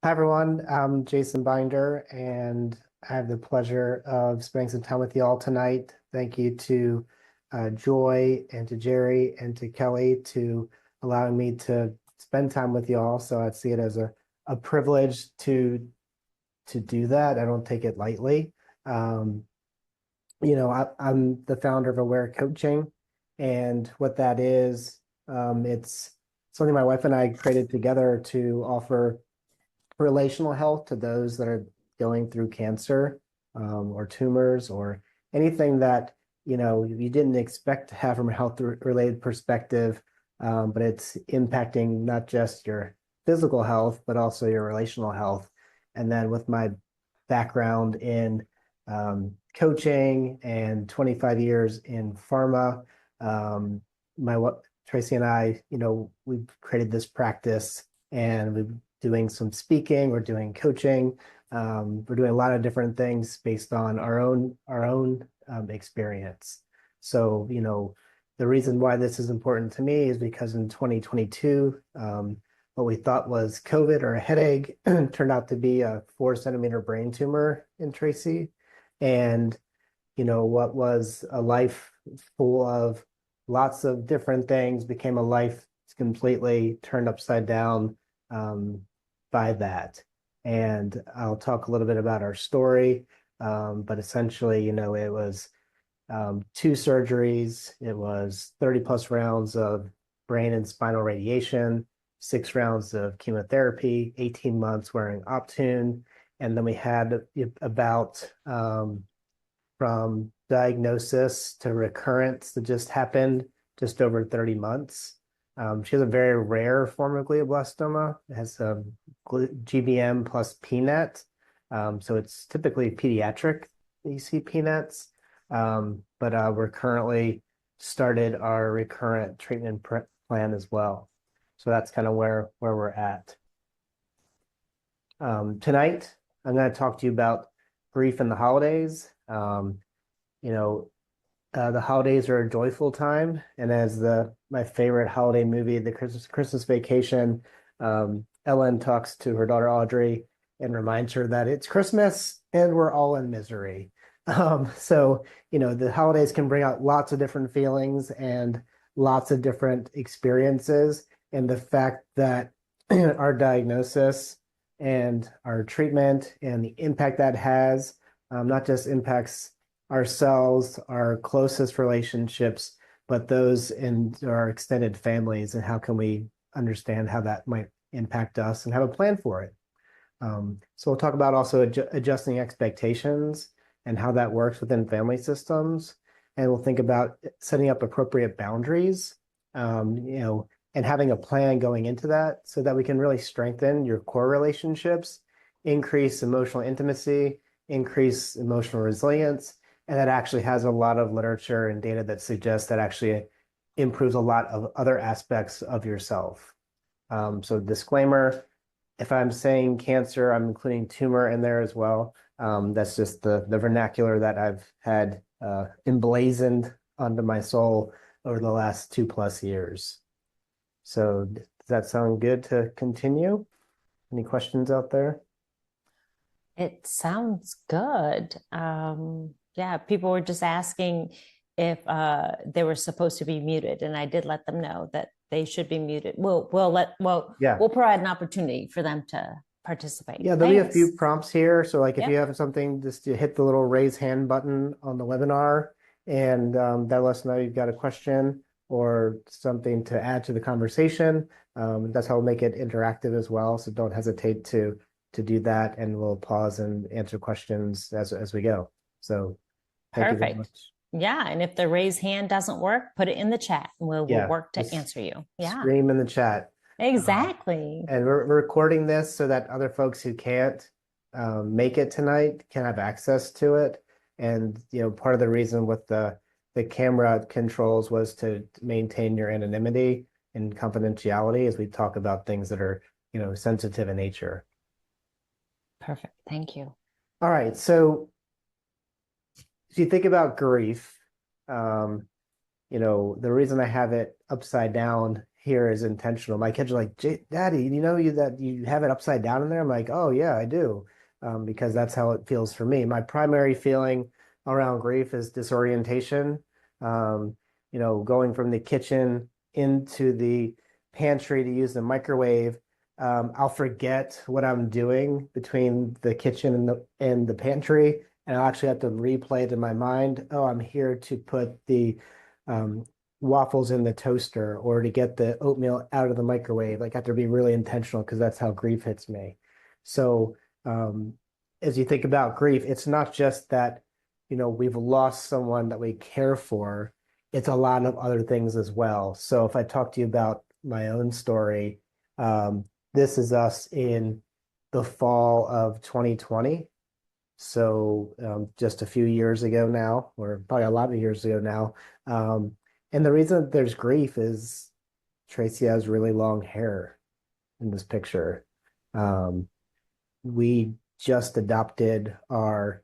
Hi, everyone. I'm Jason Binder, and I have the pleasure of spending some time with you all tonight. Thank you to Joy and to Jerry and to Kelly to allowing me to spend time with you all. So I see it as a privilege to do that. I don't take it lightly. Um, I'm the founder of Aware Coaching, and what that is, it's something my wife and I created together to offer relational health to those that are going through cancer, or tumors or anything that you didn't expect to have from a health related perspective, but it's impacting not just your physical health but also your relational health. And then with my background in coaching and 25 years in pharma, my Tracy and I, we've created this practice, and we've doing some speaking, we're doing coaching, we're doing a lot of different things based on our own experience. So, the reason why this is important to me is because in 2022, what we thought was COVID or a headache turned out to be a 4 centimeter brain tumor in Tracy. And, what was a life full of lots of different things became a life completely turned upside down, by that. And I'll talk a little bit about our story. But essentially, it was 2 surgeries. It was 30 plus rounds of brain and spinal radiation, 6 rounds of chemotherapy, 18 months wearing Optune. And then we had about, from diagnosis to recurrence that just happened, just over 30 months. She has a very rare form of glioblastoma. It has GBM plus PNET. So it's typically pediatric that you see PNETs. But we're currently started our recurrent treatment plan as well. So that's kind of where we're at. Tonight, I'm going to talk to you about grief in the holidays. You know, the holidays are a joyful time, and as my favorite holiday movie, The Christmas Vacation, Ellen talks to her daughter Audrey and reminds her that it's Christmas and we're all in misery. So the holidays can bring out lots of different feelings and lots of different experiences, and the fact that our diagnosis and our treatment and the impact that has, not just impacts ourselves, our closest relationships, but those in our extended families, and how can we understand how that might impact us and have a plan for it. So we'll talk about also adjusting expectations and how that works within family systems. And we'll think about setting up appropriate boundaries, and having a plan going into that so that we can really strengthen your core relationships, increase emotional intimacy, increase emotional resilience. And that actually has a lot of literature and data that suggests that actually improves a lot of other aspects of yourself. So disclaimer, if I'm saying cancer, I'm including tumor in there as well. That's just the vernacular that I've had emblazoned onto my soul over the last 2+ years. So does that sound good to continue? Any questions out there? It sounds good. Yeah, people were just asking if they were supposed to be muted, and I did let them know that they should be muted. Yeah. We'll provide an opportunity for them to participate. Yeah, there'll be a few Thanks. prompts here. So like if you Yep, have something, just to hit the little raise hand button on the webinar, and that lets us know you've got a question or something to add to the conversation. That's how we'll make it interactive as well. So don't hesitate to do that, and we'll pause and answer questions as we go. So thank you very perfect. much. Yeah, and if the raise hand doesn't work, put it in the chat, and we'll Yeah, work to just answer you. Yeah, scream in the chat. Um, exactly. and we're recording this so that other folks who can't make it tonight can have access to it. And part of the reason with the camera controls was to maintain your anonymity and confidentiality as we talk about things that are sensitive in nature. Perfect. Thank you. All right, so if you think about grief, the reason I have it upside down here is intentional. My kids are like, Daddy, you know that you have it upside down in there? I'm like, oh yeah, I do. Because that's how it feels for me. My primary feeling around grief is disorientation. Um, going from the kitchen into the pantry to use the microwave. I'll forget what I'm doing between the kitchen and the pantry, and I'll actually have to replay it in my mind. Oh, I'm here to put the um, waffles in the toaster or to get the oatmeal out of the microwave. Like I have to be really intentional because that's how grief hits me. So um, as you think about grief, it's not just that, we've lost someone that we care for. It's a lot of other things as well. So if I talk to you about my own story, this is us in the fall of 2020. So just a few years ago now, or probably a lot of years ago now. And the reason that there's grief is Tracy has really long hair in this picture. Um, we just adopted our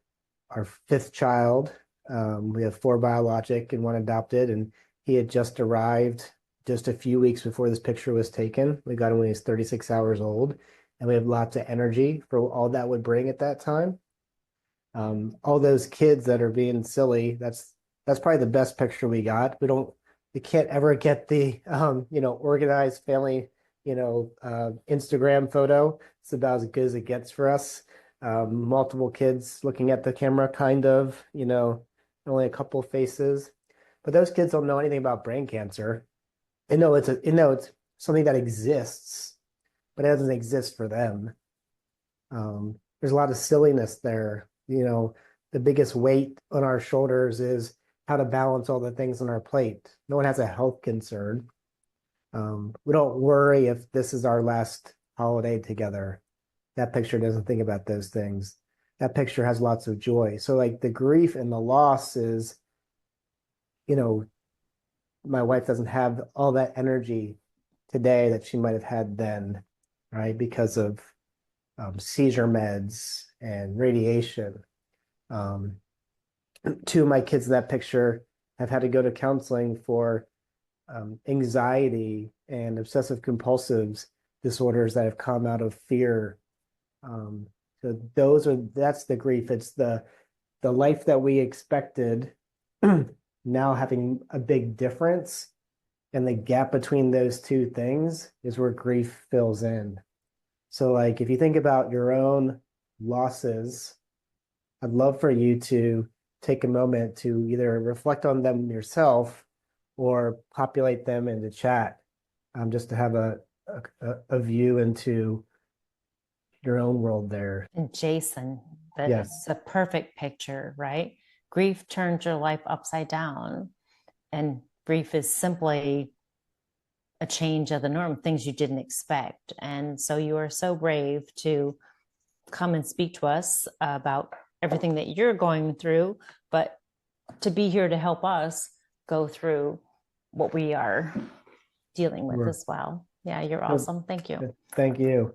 fifth child. We have four biologic and one adopted, and he had just arrived just a few weeks before this picture was taken. We got him when he was 36 hours old, and we have lots of energy for all that would bring at that time. All those kids that are being silly, that's probably the best picture we got. We can't ever get the organized family, Instagram photo. It's about as good as it gets for us. Multiple kids looking at the camera, kind of, only a couple faces. But those kids don't know anything about brain cancer. They know it's something that exists, but it doesn't exist for them. There's a lot of silliness there. The biggest weight on our shoulders is how to balance all the things on our plate. No one has a health concern. We don't worry if this is our last holiday together. That picture doesn't think about those things. That picture has lots of joy. So like the grief and the loss is, you know, my wife doesn't have all that energy today that she might have had then, right? Because of seizure meds and radiation. Um, Two of my kids in that picture have had to go to counseling for anxiety and obsessive compulsive disorders that have come out of fear. Um, so that's the grief. It's the life that we expected now having a big difference. And the gap between those two things is where grief fills in. So like if you think about your own losses, I'd love for you to take a moment to either reflect on them yourself or populate them in the chat, just to have a view into your own world there. And Jason, Yes. that's a perfect picture, right? Grief turns your life upside down, and grief is simply a change of the norm, things you didn't expect. And so you are so brave to come and speak to us about everything that you're going through, but to be here to help us go through what we are dealing with Sure. as well. Yeah, you're awesome. Thank you. Thank you.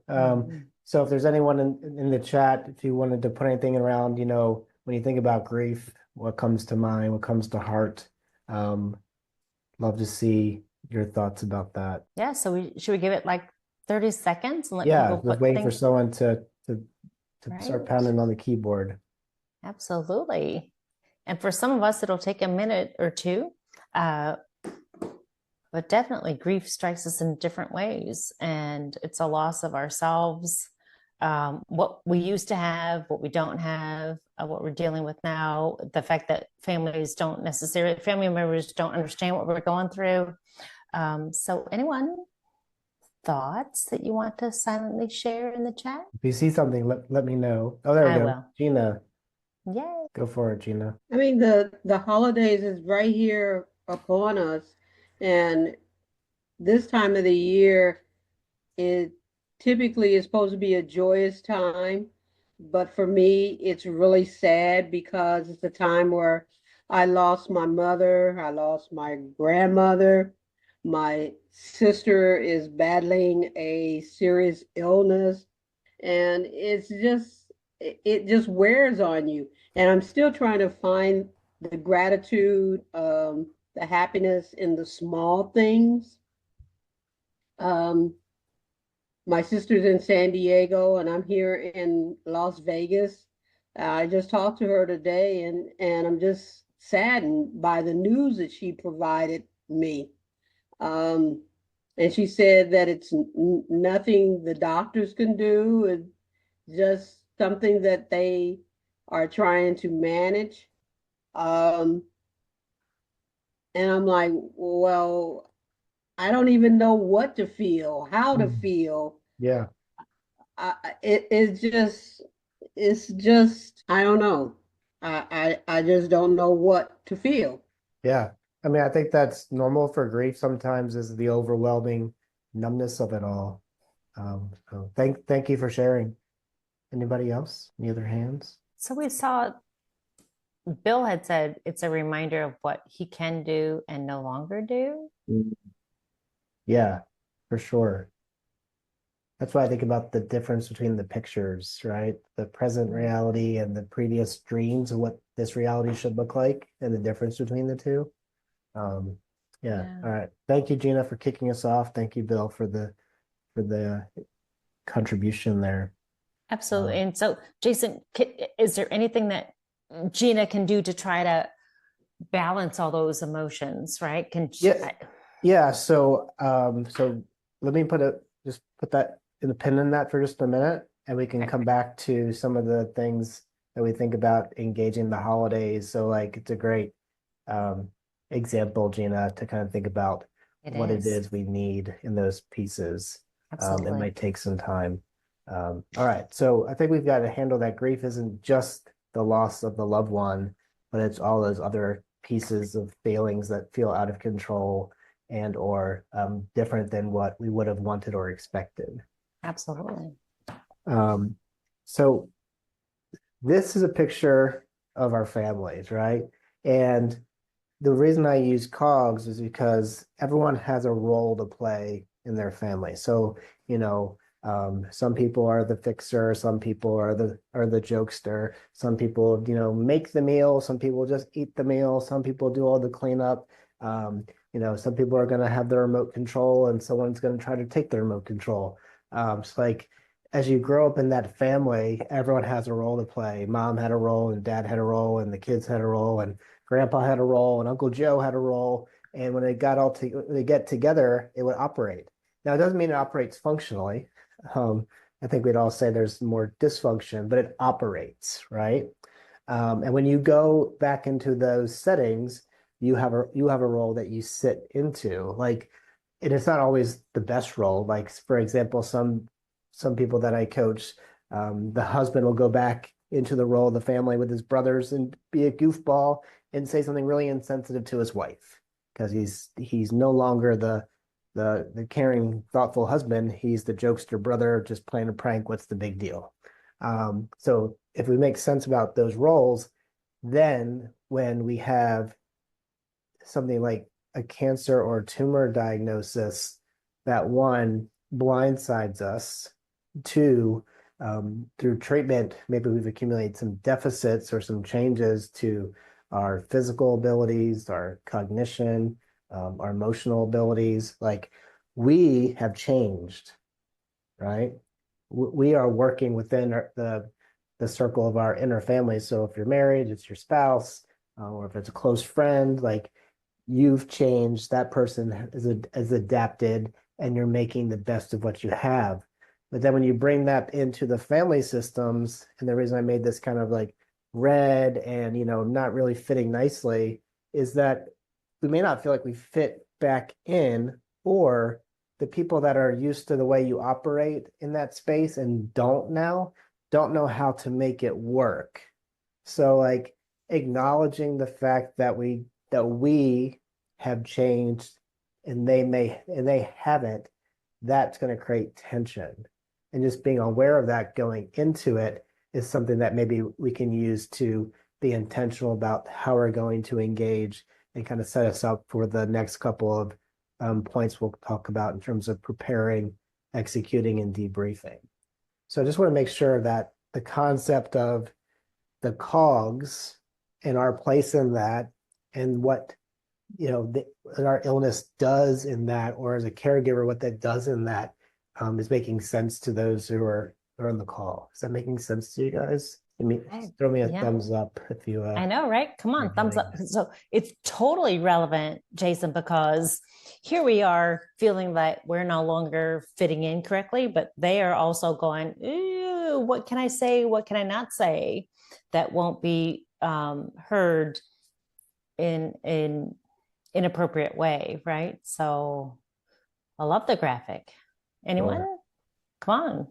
So if there's anyone in the chat, if you wanted to put anything around, when you think about grief, what comes to mind, what comes to heart, love to see your thoughts about that. Yeah, so should we give it like 30 seconds and let Yeah, people just put waiting for things someone to right? start pounding on the keyboard. Absolutely. And for some of us, it'll take a minute or two. But definitely grief strikes us in different ways, and it's a loss of ourselves, what we used to have, what we don't have, what we're dealing with now, the fact that family members don't understand what we're going through. So anyone thoughts that you want to silently share in the chat? If you see something, let me know. Oh, there we I go. will. Gina, Yay. go for it, Gina. I mean, the holidays is right here upon us, and this time of the year, it typically is supposed to be a joyous time, but for me, it's really sad because it's a time where I lost my mother, I lost my grandmother, my sister is battling a serious illness, and it just wears on you. And I'm still trying to find the gratitude, the happiness in the small things. Um, my sister's in San Diego and I'm here in Las Vegas. I just talked to her today and I'm just saddened by the news that she provided me. Um, and she said that it's nothing the doctors can do. It's just something that they are trying to manage. Um, and I'm like, well, I don't even know what to feel, how to Mm. feel. Yeah. It's just, I don't know. I just don't know what to feel. Yeah. I mean, I think that's normal for grief sometimes is the overwhelming numbness of it all. So thank you for sharing. Anybody else? Any other hands? So we saw Bill had said it's a reminder of what he can do and no longer do. Mm. Yeah, for sure. That's why I think about the difference between the pictures, right? The present reality and the previous dreams of what this reality should look like and the difference between the two. Um, yeah. Yeah, All right. Thank you, Gina, for kicking us off. Thank you, Bill, for the contribution there. absolutely. Um, And so, Jason, is there anything that Gina can do to try to balance all those emotions, right? yeah, yeah. So let me just put that in the pin in that for just a minute, and we can Okay, come back to some of the things that we think about engaging the holidays. So like it's a great um example, Gina, to kind of think about it what it is. is we need in those pieces. It Absolutely. might take some time. All right. So I think we've got to handle that grief isn't just the loss of the loved one, but it's all those other pieces of feelings that feel out of control and or different than what we would have wanted or expected. Absolutely. Um, so this is a picture of our families, right? And the reason I use cogs is because everyone has a role to play in their family. So, some people are the fixer, some people are the jokester, some people, make the meal, some people just eat the meal, some people do all the cleanup. Some people are going to have the remote control and someone's going to try to take the remote control. It's like as you grow up in that family, everyone has a role to play. Mom had a role and dad had a role and the kids had a role and Grandpa had a role and Uncle Joe had a role. And when they get together, it would operate. Now, it doesn't mean it operates functionally. Um, I think we'd all say there's more dysfunction, but it operates, right? And when you go back into those settings, you have a role that you sit into. Like, and it's not always the best role. Like, for example, some people that I coach, the husband will go back into the role of the family with his brothers and be a goofball and say something really insensitive to his wife because he's no longer the caring, thoughtful husband. He's the jokester brother, just playing a prank. What's the big deal? So if we make sense about those roles, then when we have something like a cancer or tumor diagnosis, that one blindsides us, two, through treatment, maybe we've accumulated some deficits or some changes to our physical abilities, our cognition, our emotional abilities. Like we have changed, right? We are working within the circle of our inner family. So if you're married, it's your spouse, or if it's a close friend, like you've changed, that person is adapted, and you're making the best of what you have. But then when you bring that into the family systems, and the reason I made this kind of like red and not really fitting nicely is that we may not feel like we fit back in, or the people that are used to the way you operate in that space and don't know how to make it work. So like acknowledging the fact that we have changed and they haven't, that's going to create tension. And just being aware of that going into it is something that maybe we can use to be intentional about how we're going to engage and kind of set us up for the next couple of points we'll talk about in terms of preparing, executing, and debriefing. So I just want to make sure that the concept of the cogs and our place in that and what our illness does in that, or as a caregiver, what that does in that is making sense to those who are on the call. Is that making sense to you guys? Throw me a Yeah. thumbs up if you I know, right? Come on, thumbs up. So it's totally relevant, Jason, because here we are feeling that we're no longer fitting in correctly, but they are also going, "Ew, what can I say? What can I not say that won't be heard in inappropriate way?" Right? So I love the graphic. Anyone? Sure. Come on.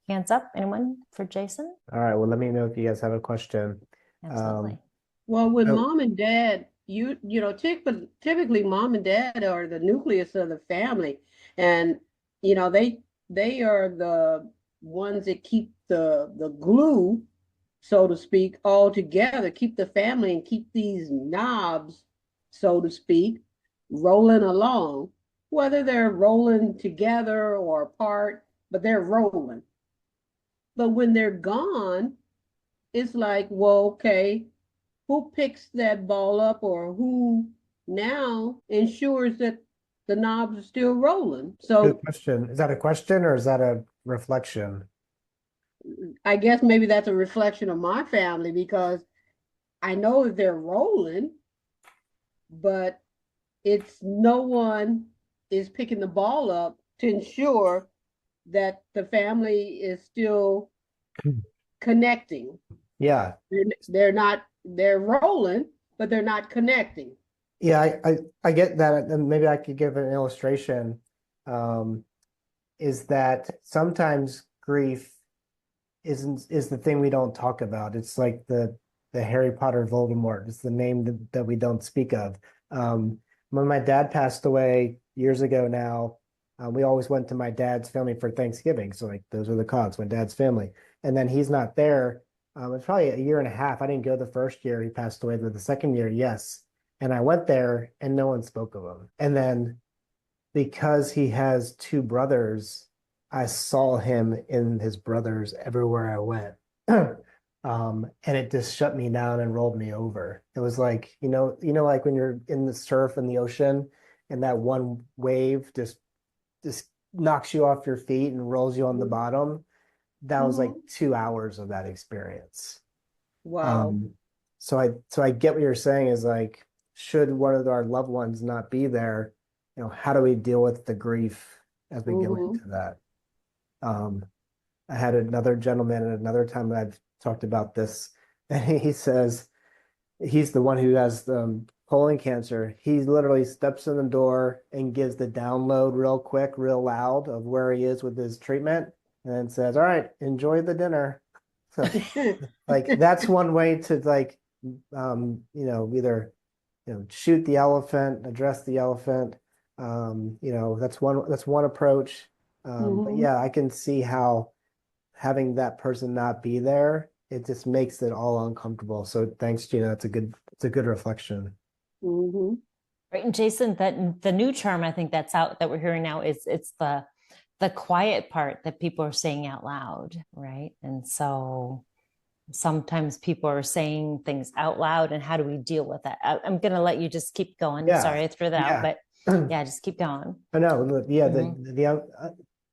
Hands up. Anyone for Jason? All right. Well, let me know if you guys have a question. Absolutely. Well, with Oh, mom and dad, typically mom and dad are the nucleus of the family, and they are the ones that keep the glue, so to speak, all together, keep the family and keep these knobs, so to speak, rolling along, whether they're rolling together or apart, but they're rolling. But when they're gone, it's like, well, okay, who picks that ball up or who now ensures that the knobs are still rolling? good So question. Is that a question or is that a reflection? I guess maybe that's a reflection of my family because I know that they're rolling, but it's no one is picking the ball up to ensure that the family is still connecting. Yeah. They're rolling, but they're not connecting. Yeah, I get that. And maybe I could give an illustration. Um, is that sometimes grief is the thing we don't talk about. It's like the Harry Potter Voldemort. It's the name that we don't speak of. When my dad passed away years ago now, we always went to my dad's family for Thanksgiving. So like those are the Cogs, my dad's family. And then he's not there. It's probably a year and a half. I didn't go the first year he passed away, but the second year, yes. And I went there and no one spoke of him. And then because he has two brothers, I saw him in his brothers everywhere I went. And it just shut me down and rolled me over. It was like, like when you're in the surf in the ocean and that one wave just knocks you off your feet and rolls you on the bottom. That was like Mhm. 2 hours of that experience. Wow. Um, so I get what you're saying is like, should one of our loved ones not be there, how do we deal with the grief as we go Hmm. into that? Um, I had another gentleman at another time that I've talked about this, and he says he's the one who has colon cancer. He literally steps in the door and gives the download real quick, real loud of where he is with his treatment, and then says, "All right, enjoy the dinner." So like that's one way to like either shoot the elephant, address the elephant. That's one approach. But Hmm. yeah, I can see how having that person not be there, it just makes it all uncomfortable. So thanks, Gina. It's a good reflection. Hmm. Right. And Jason, that the new term I think that's out that we're hearing now is it's the quiet part that people are saying out loud, right? And so sometimes people are saying things out loud, and how do we deal with that? I'm going to let you just keep going. Yeah, Sorry, I threw that out, yeah. but yeah, just keep going. I know. Yeah, Mhm.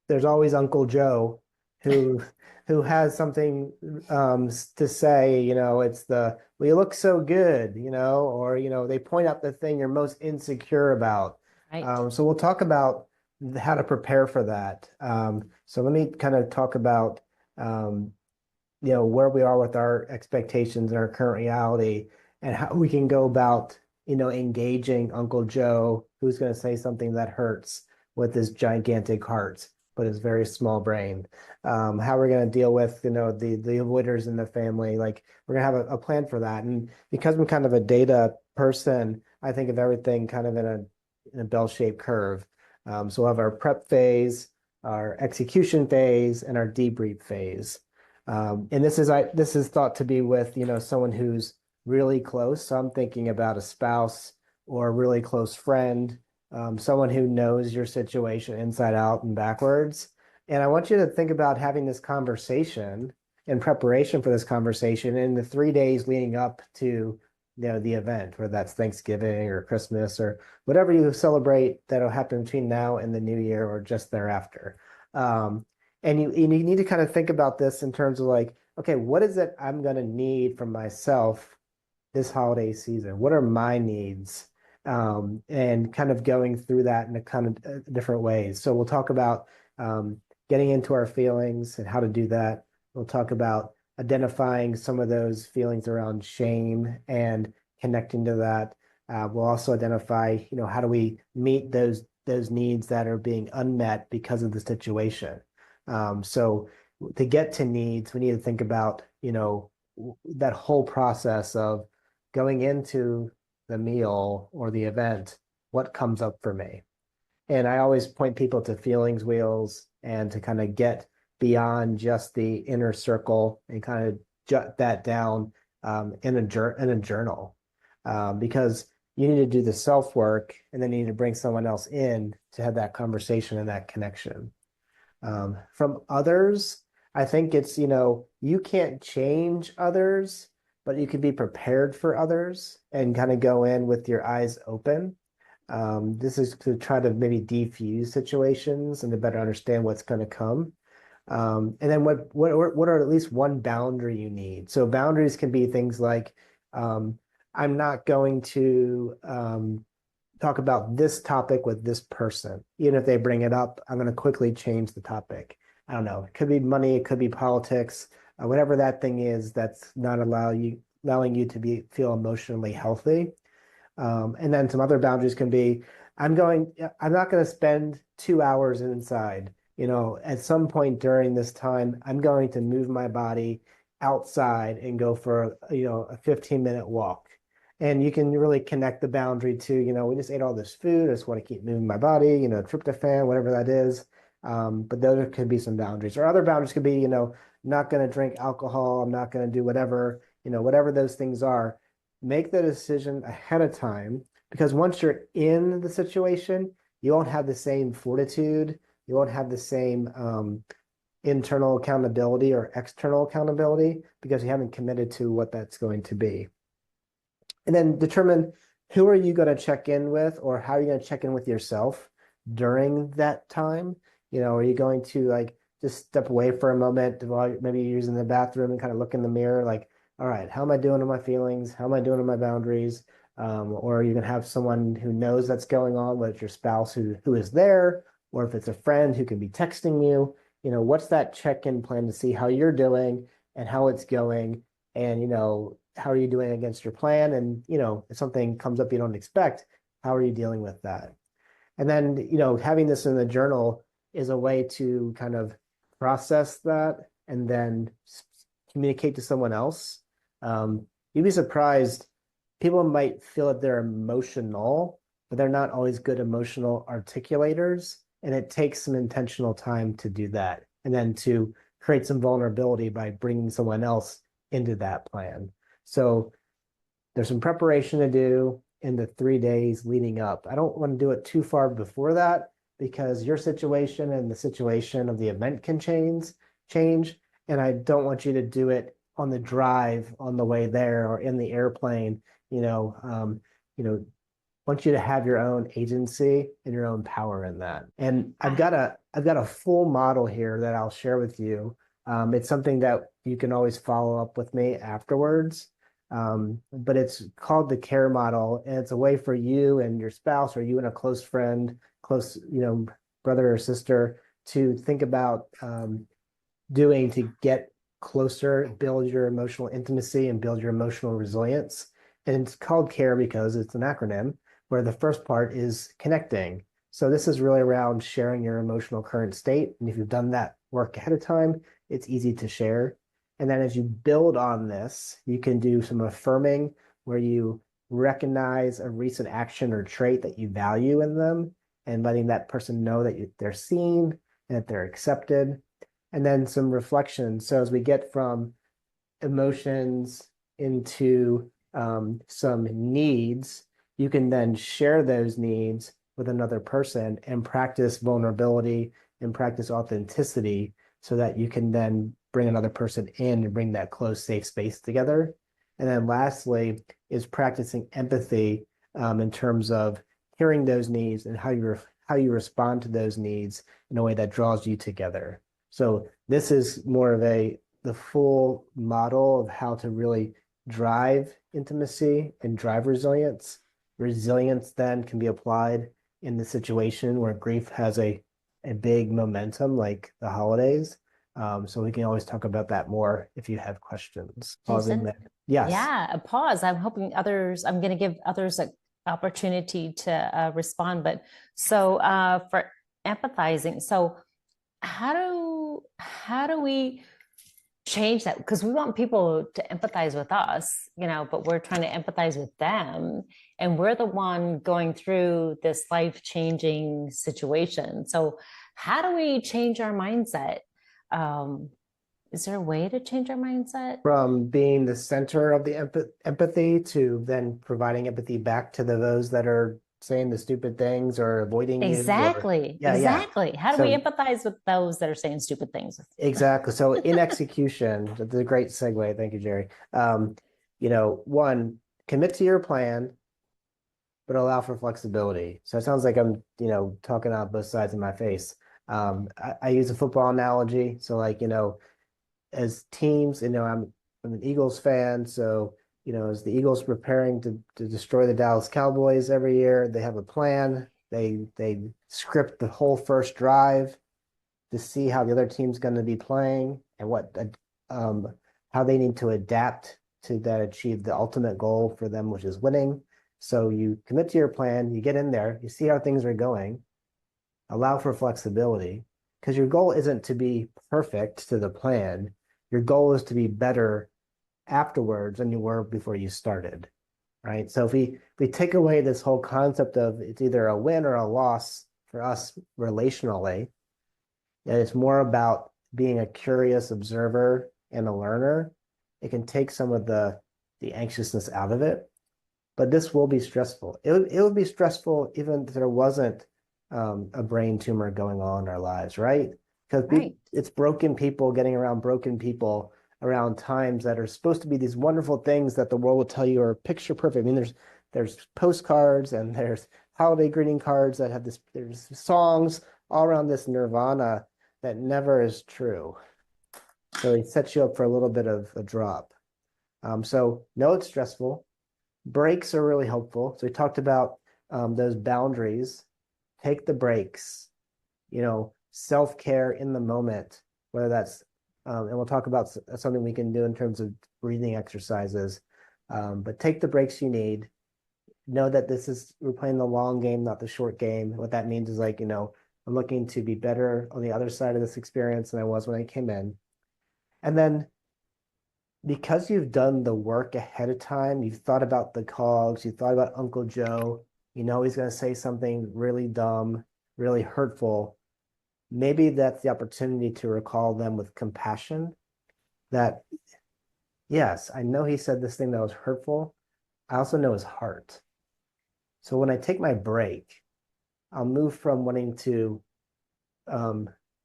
there's always Uncle Joe who who has something to say. It's well, you look so good, or they point out the thing you're most insecure about. Right. So we'll talk about how to prepare for that. So let me kind of talk about um, where we are with our expectations and our current reality and how we can go about engaging Uncle Joe, who's going to say something that hurts with his gigantic heart but his very small brain. How we're going to deal with the avoiders in the family. Like we're going to have a plan for that. And because I'm kind of a data person, I think of everything kind of in a bell-shaped curve. So we'll have our prep phase, our execution phase, and our debrief phase. And this is thought to be with someone who's really close. So I'm thinking about a spouse or a really close friend, someone who knows your situation inside out and backwards. And I want you to think about having this conversation in preparation for this conversation in the 3 days leading up to the event, whether that's Thanksgiving or Christmas or whatever you celebrate that'll happen between now and the new year or just thereafter. Um, and you need to kind of think about this in terms of like, okay, what is it I'm going to need from myself this holiday season? What are my needs? And kind of going through that in a kind of different ways. So we'll talk about getting into our feelings and how to do that. We'll talk about identifying some of those feelings around shame and connecting to that. We'll also identify, how do we meet those needs that are being unmet because of the situation. So to get to needs, we need to think about, that whole process of going into the meal or the event, what comes up for me? And I always point people to feelings wheels and to kind of get beyond just the inner circle and kind of jot that down in a journal, because you need to do the self work and then you need to bring someone else in to have that conversation and that connection. From others, I think it's, you can't change others, but you can be prepared for others and kind of go in with your eyes open. This is to try to maybe defuse situations and to better understand what's going to come. And then what are at least one boundary you need? So boundaries can be things like, I'm not going to talk about this topic with this person. Even if they bring it up, I'm going to quickly change the topic. I don't know. It could be money, it could be politics, whatever that thing is that's not allowing you to feel emotionally healthy. And then some other boundaries can be, I'm not going to spend 2 hours inside. At some point during this time, I'm going to move my body outside and go for, a 15-minute walk. And you can really connect the boundary to, we just ate all this food. I just want to keep moving my body, tryptophan, whatever that is. But those could be some boundaries. Or other boundaries could be, not going to drink alcohol. I'm not going to do whatever, whatever those things are. Make the decision ahead of time, because once you're in the situation, you won't have the same fortitude. You won't have the same internal accountability or external accountability because you haven't committed to what that's going to be. And then determine, who are you going to check in with, or how are you going to check in with yourself during that time? Are you going to like just step away for a moment while maybe you're using the bathroom and kind of look in the mirror, like, all right, how am I doing on my feelings? How am I doing on my boundaries? Or are you going to have someone who knows that's going on, whether it's your spouse who is there, or if it's a friend who can be texting you? What's that check-in plan to see how you're doing and how it's going, and how are you doing against your plan? And if something comes up you don't expect, how are you dealing with that? And then having this in the journal is a way to kind of process that and then communicate to someone else. You'd be surprised. People might feel that they're emotional, but they're not always good emotional articulators. And it takes some intentional time to do that. And then to create some vulnerability by bringing someone else into that plan. So there's some preparation to do in the 3 days leading up. I don't want to do it too far before that, because your situation and the situation of the event can change. And I don't want you to do it on the drive on the way there or in the airplane. Want you to have your own agency and your own power in that. And I've got a full model here that I'll share with you. It's something that you can always follow up with me afterwards. But it's called the CARE model, and it's a way for you and your spouse, or you and a close friend, brother or sister, to think about doing to get closer, build your emotional intimacy and build your emotional resilience. And it's called CARE because it's an acronym where the first part is connecting. So this is really around sharing your emotional current state. And if you've done that work ahead of time, it's easy to share. And then as you build on this, you can do some affirming, where you recognize a recent action or trait that you value in them and letting that person know that they're seen and that they're accepted. And then some reflection. So as we get from emotions into some needs, you can then share those needs with another person and practice vulnerability and practice authenticity, so that you can then bring another person in and bring that close, safe space together. And then lastly is practicing empathy in terms of hearing those needs and how you respond to those needs in a way that draws you together. So this is more of the full model of how to really drive intimacy and drive resilience. Resilience then can be applied in the situation where grief has a big momentum like the holidays. So we can always talk about that more if you have questions. Pausing Jason? there. Yes. Yeah, a pause. I'm hoping I'm going to give others an opportunity to respond. But so for empathizing, so how do we change that? Because we want people to empathize with us, but we're trying to empathize with them, and we're the one going through this life-changing situation. So how do we change our mindset? Is there a way to change our mindset? From being the center of the empathy to then providing empathy back to those that are saying the stupid things or avoiding you. Exactly. Yeah. Exactly. How do we So empathize with those that are saying stupid things? exactly. So in execution, that's a great segue. Thank you, Jerry. One, commit to your plan, but allow for flexibility. So it sounds like I'm, talking out both sides of my face. I use a football analogy. So like, as teams, I'm an Eagles fan, so as the Eagles preparing to destroy the Dallas Cowboys every year, they have a plan. They script the whole first drive to see how the other team's going to be playing and how they need to adapt to that achieve the ultimate goal for them, which is winning. So you commit to your plan, you get in there, you see how things are going, allow for flexibility, because your goal isn't to be perfect to the plan. Your goal is to be better afterwards than you were before you started, right? So if we take away this whole concept of it's either a win or a loss for us relationally, and it's more about being a curious observer and a learner, it can take some of the anxiousness out of it. But this will be stressful. It would be stressful even if there wasn't a brain tumor going on in our lives, right? Because it's broken people getting around broken people around times that are supposed to be these wonderful things that the world will tell you are picture perfect. I mean, there's postcards and there's holiday greeting cards that have there's songs all around this nirvana that never is true. So it sets you up for a little bit of a drop. So no, it's stressful. Breaks are really helpful. So we talked about those boundaries. Take the breaks, self-care in the moment, whether that's, and we'll talk about something we can do in terms of breathing exercises, but take the breaks you need. Know that we're playing the long game, not the short game. What that means is like, I'm looking to be better on the other side of this experience than I was when I came in. And then because you've done the work ahead of time, you've thought about the cogs, you thought about Uncle Joe, he's going to say something really dumb, really hurtful. Maybe that's the opportunity to recall them with compassion that, yes, I know he said this thing that was hurtful. I also know his heart. So when I take my break, I'll move from wanting to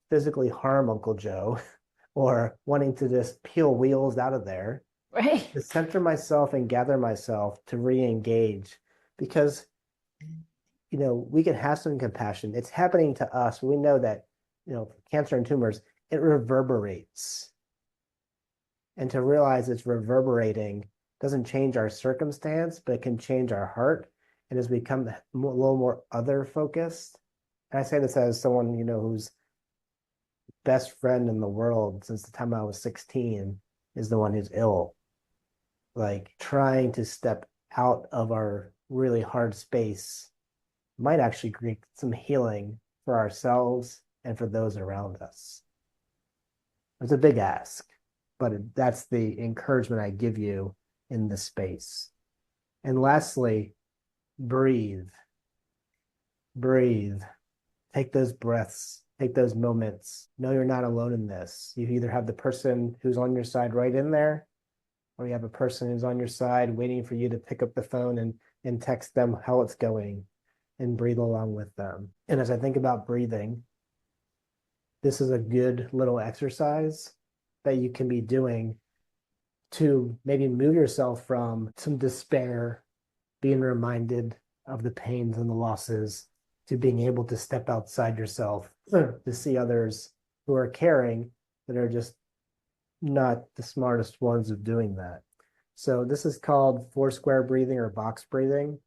physically harm Uncle Joe or wanting to just peel wheels out of there, right? To center myself and gather myself to re-engage, because we can have some compassion. It's happening to us. We know that cancer and tumors, it reverberates, and to realize it's reverberating doesn't change our circumstance, but it can change our heart. And as we become a little more other focused, and I say this as someone who's best friend in the world since the time I was 16 is the one who's ill. Like trying to step out of our really hard space might actually create some healing for ourselves and for those around us. It's a big ask, but that's the encouragement I give you in this space. And lastly, breathe. Breathe. Take those breaths. Take those moments. Know you're not alone in this. You either have the person who's on your side right in there, or you have a person who's on your side waiting for you to pick up the phone and text them how it's going and breathe along with them. And as I think about breathing, this is a good little exercise that you can be doing to maybe move yourself from some despair, being reminded of the pains and the losses, to being able to step outside yourself to see others who are caring that are just not the smartest ones of doing that. So this is called four square breathing or box breathing,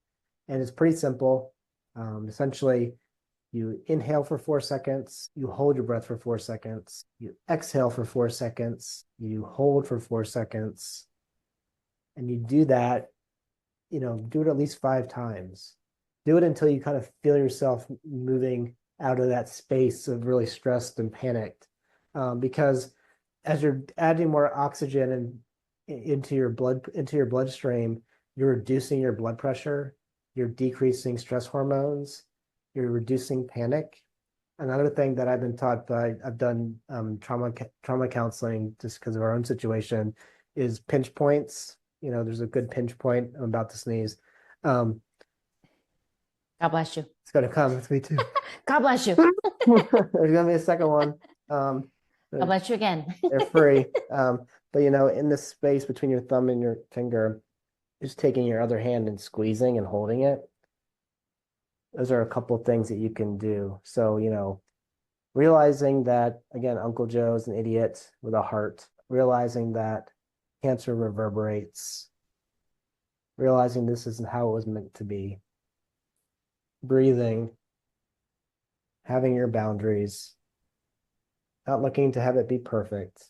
and it's pretty simple. Essentially, you inhale for 4 seconds, you hold your breath for 4 seconds, you exhale for 4 seconds, you hold for 4 seconds, and you do that, do it at least 5 times. Do it until you kind of feel yourself moving out of that space of really stressed and panicked. Because as you're adding more oxygen into your bloodstream, you're reducing your blood pressure, you're decreasing stress hormones, you're reducing panic. Another thing that I've been taught by, I've done trauma counseling just because of our own situation, is pinch points. There's a good pinch point. I'm about to sneeze. God bless you. It's gonna come. It's me too. God bless you. There's gonna be a second one. God bless you again. They're free. But in the space between your thumb and your finger, just taking your other hand and squeezing and holding it. Those are a couple of things that you can do. So, realizing that, again, Uncle Joe's an idiot with a heart, realizing that cancer reverberates, realizing this isn't how it was meant to be, breathing, having your boundaries, not looking to have it be perfect,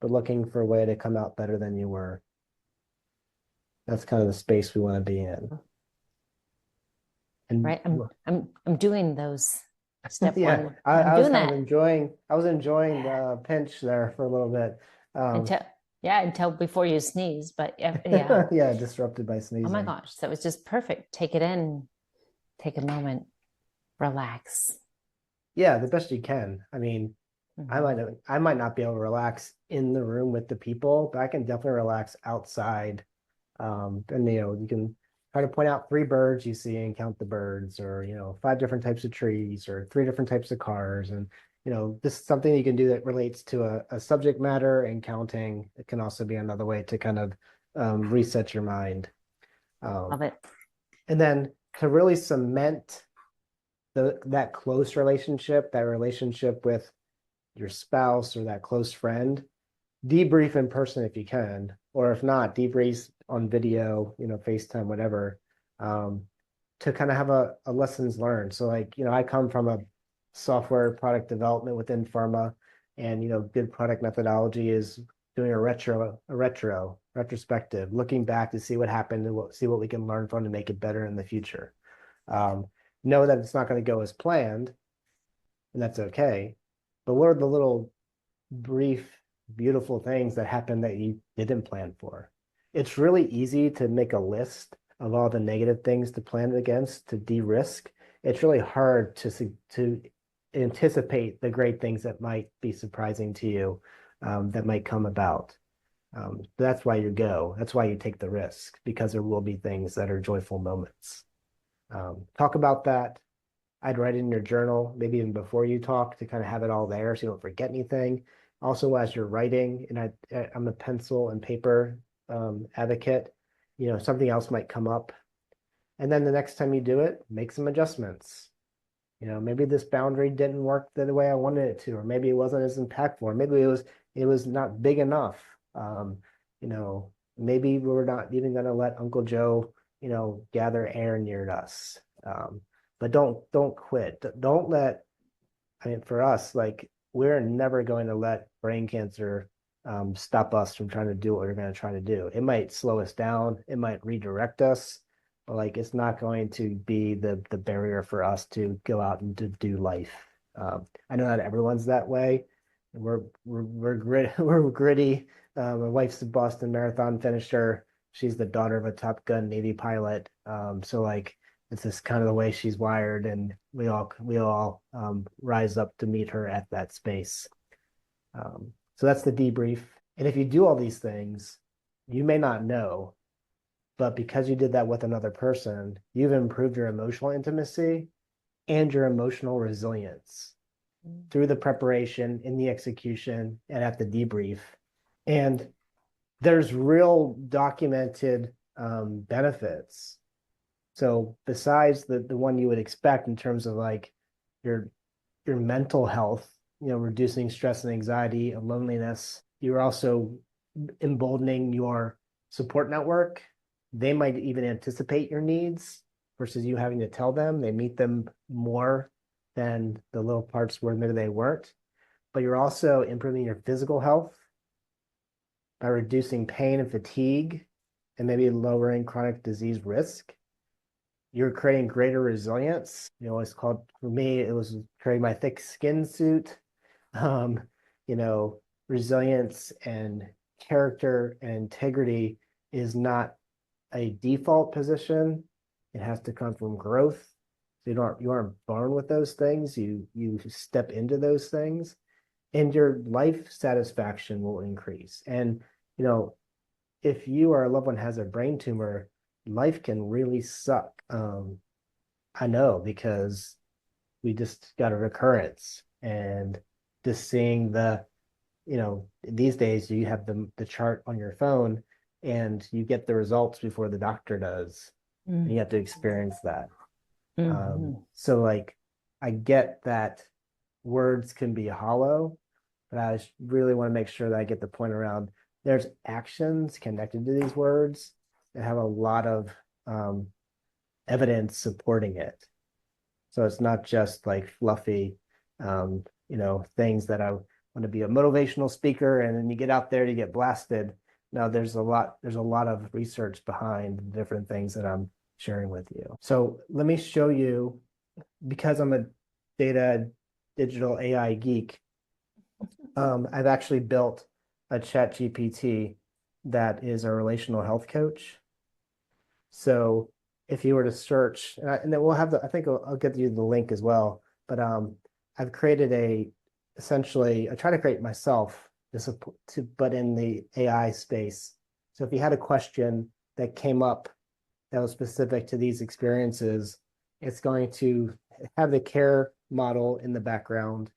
but looking for a way to come out better than you were. That's kind of the space we want to be in. And right. I'm doing those step yeah, one. I was kind of enjoying the pinch there for a little bit. Until before you sneeze, but yeah. Yeah, disrupted by sneezing. Oh my gosh, that was just perfect. Take it in, take a moment, relax. Yeah, the best you can. I mean, I might not be able to relax in the room with the people, but I can definitely relax outside. And you can try to point out 3 birds you see and count the birds, or 5 different types of trees, or 3 different types of cars. And this is something you can do that relates to a subject matter, and counting. It can also be another way to kind of reset your mind. Love it. And then to really cement that close relationship, that relationship with your spouse or that close friend, debrief in person if you can, or if not, debrief on video, FaceTime, whatever, to kind of have a lessons learned. So I come from a software product development within pharma, and good product methodology is doing a retrospective, looking back to see what happened and see what we can learn from to make it better in the future. Know that it's not going to go as planned, and that's okay. But what are the little brief, beautiful things that happen that you didn't plan for? It's really easy to make a list of all the negative things to plan against, to de-risk. It's really hard to anticipate the great things that might be surprising to you, that might come about. That's why you go. That's why you take the risk, because there will be things that are joyful moments. Talk about that. I'd write it in your journal, maybe even before you talk, to kind of have it all there so you don't forget anything. Also, as you're writing, and I'm a pencil and paper advocate, something else might come up. And then the next time you do it, make some adjustments. Maybe this boundary didn't work the way I wanted it to, or maybe it wasn't as impactful, or maybe it was not big enough. Maybe we're not even going to let Uncle Joe, gather air near us. But don't quit. Don't let, for us, we're never going to let brain cancer stop us from trying to do what we're going to try to do. It might slow us down. It might redirect us, but it's not going to be the barrier for us to go out and to do life. I know not everyone's that way. We're gritty. My wife's a Boston Marathon finisher. She's the daughter of a Top Gun Navy pilot. So it's just kind of the way she's wired, and we all rise up to meet her at that space. So that's the debrief. And if you do all these things, you may not know, but because you did that with another person, you've improved your emotional intimacy and your emotional resilience through the preparation, in the execution, and at the debrief. And there's real documented benefits. So besides the one you would expect in terms of like your your mental health, reducing stress and anxiety and loneliness, you're also emboldening your support network. They might even anticipate your needs versus you having to tell them. They meet them more than the little parts where maybe they weren't. But you're also improving your physical health by reducing pain and fatigue and maybe lowering chronic disease risk. You're creating greater resilience. It's called, for me, it was creating my thick skin suit. Um, Resilience and character and integrity is not a default position. It has to come from growth. So you aren't born with those things. You step into those things, and your life satisfaction will increase. And you know, if you or a loved one has a brain tumor, life can really suck. I know because we just got a recurrence, and just seeing these days you have the chart on your phone and you get the results before the doctor does, and you have to experience that. So like I get that words can be hollow, but I really want to make sure that I get the point around there's actions connected to these words that have a lot of um, evidence supporting it. So it's not just like fluffy, things that I want to be a motivational speaker and then you get out there, you get blasted. No, there's a lot of research behind the different things that I'm sharing with you. So let me show you, because I'm a data digital AI geek, I've actually built a chat GPT that is a relational health coach. So if you were to search, and then we'll have I think I'll get you the link as well, but I've created essentially, I try to create myself but in the AI space. So if you had a question that came up that was specific to these experiences, it's going to have the care model in the background.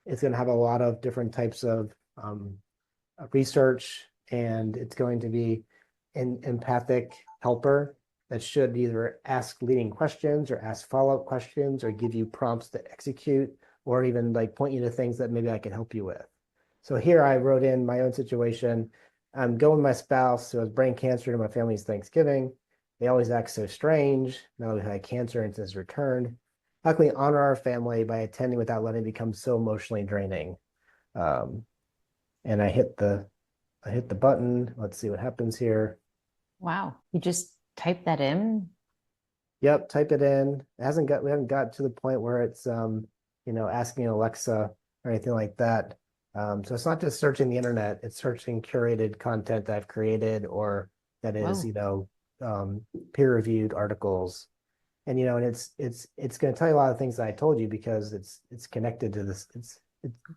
It's going to have a lot of different types of research, and it's going to be an empathic helper that should either ask leading questions or ask follow-up questions or give you prompts to execute, or even like point you to things that maybe I could help you with. So here I wrote in my own situation. I'm going with my spouse who has brain cancer to my family's Thanksgiving. They always act so strange. Now we had cancer and it has returned. How can we honor our family by attending without letting it become so emotionally draining? Um, and I hit the button. Let's see what happens here. Wow. You just type that in? Yep, type it in. We haven't got to the point where it's asking Alexa or anything like that. So it's not just searching the internet, it's searching curated content that I've created or that is, Whoa. peer-reviewed articles. And it's going to tell you a lot of things that I told you because it's connected to this.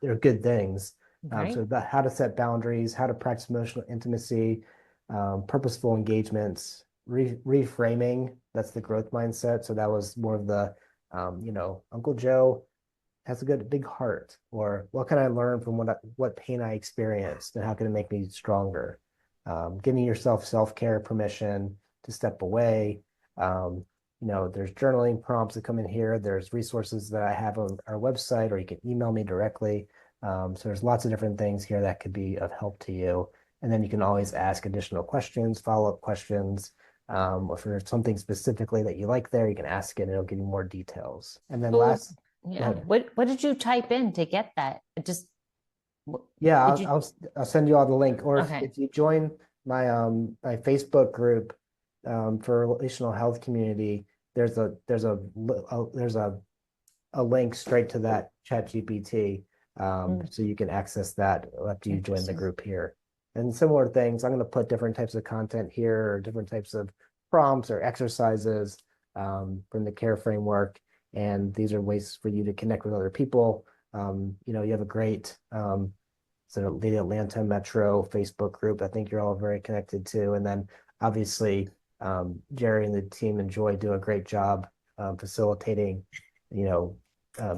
They're good things. Right. So about how to set boundaries, how to practice emotional intimacy, purposeful engagements, reframing. That's the growth mindset. So that was more of the, Uncle Joe has a good big heart, or what can I learn from what pain I experienced, and how can it make me stronger? Giving yourself self-care permission to step away. There's journaling prompts that come in here. There's resources that I have on our website, or you can email me directly. So there's lots of different things here that could be of help to you. And then you can always ask additional questions, follow-up questions. Or if there's something specifically that you like there, you can ask it and it'll give you more details. And then Well, last, yeah. What did you type in to get that? It just yeah, did you I'll send you all the link. Or okay. if you join my Facebook group for relational health community, there's a link straight to that chat GPT. So you can access that after you join the Interesting. group here. And similar things, I'm going to put different types of content here, or different types of prompts or exercises from the care framework. And these are ways for you to connect with other people. You have a great the Atlanta Metro Facebook group. I think you're all very connected to. And then obviously, Jerry and the team enjoy do a great job facilitating,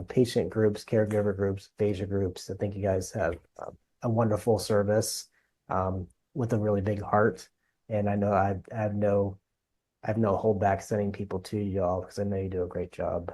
patient groups, caregiver groups, aphasia groups. I think you guys have a wonderful service. with a really big heart. And I know I have no holdback sending people to y'all because I know you do a great job.